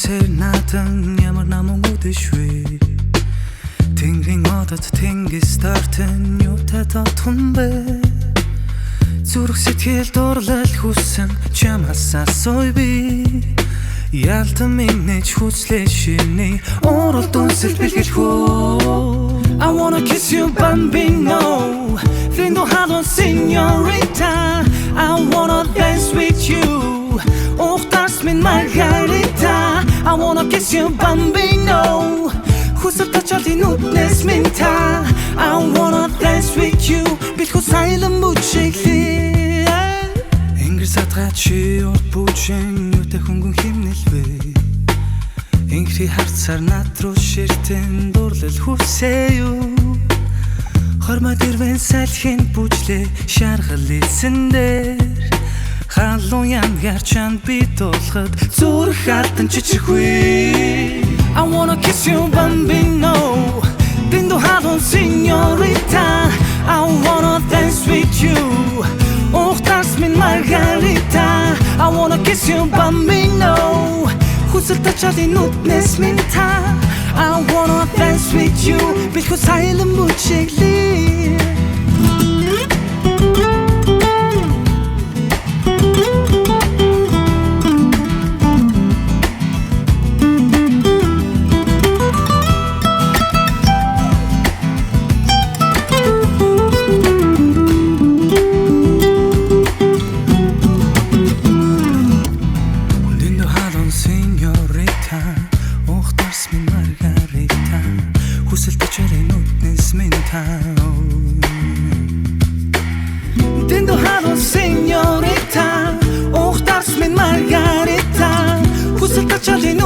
Serenatan ямар намун үдэшвэ Тэнгэрийн одод тэнгис тартан юутай татхан бэ Зүрх сэтгэл дурлал хүсэн чамаас асууя би Ялтан минь хүслээ шиний уралд үнсэл бэлгэлхүү I wanna kiss you bambino Lindo halon signorita I wanna dance with you Ухтарс min margarita I wanna kiss you bambino Хүсэл тачаалын үднэс минь та I wanna dance with you Бэлхүү сайлан бүжиглээ Ингэр садгаа чи урд бүжин Юутай хөнгөн химнэлвэ Ингэрий харцаар над руу ширтэн дурлал хүсээ юу Хормой дэрвэн салхин бүжлээ шаргал илсэн дээр Халуун янгаар чанд би тулахад зүрх алтан чичирхвэ I wanna kiss you bambino Lindo halon signorita I wanna dance with you Ухтарс min margarita I wanna kiss you bambino Хүсэл тачаалын үднэс минь та I wanna dance with you Бэлхүү сайлан бүжиглээ Ухтарс min margarita Хүсэл тачаалын үднэс минь та Lindo halon signorita Ухтарс min margarita Хүсэл тачаалын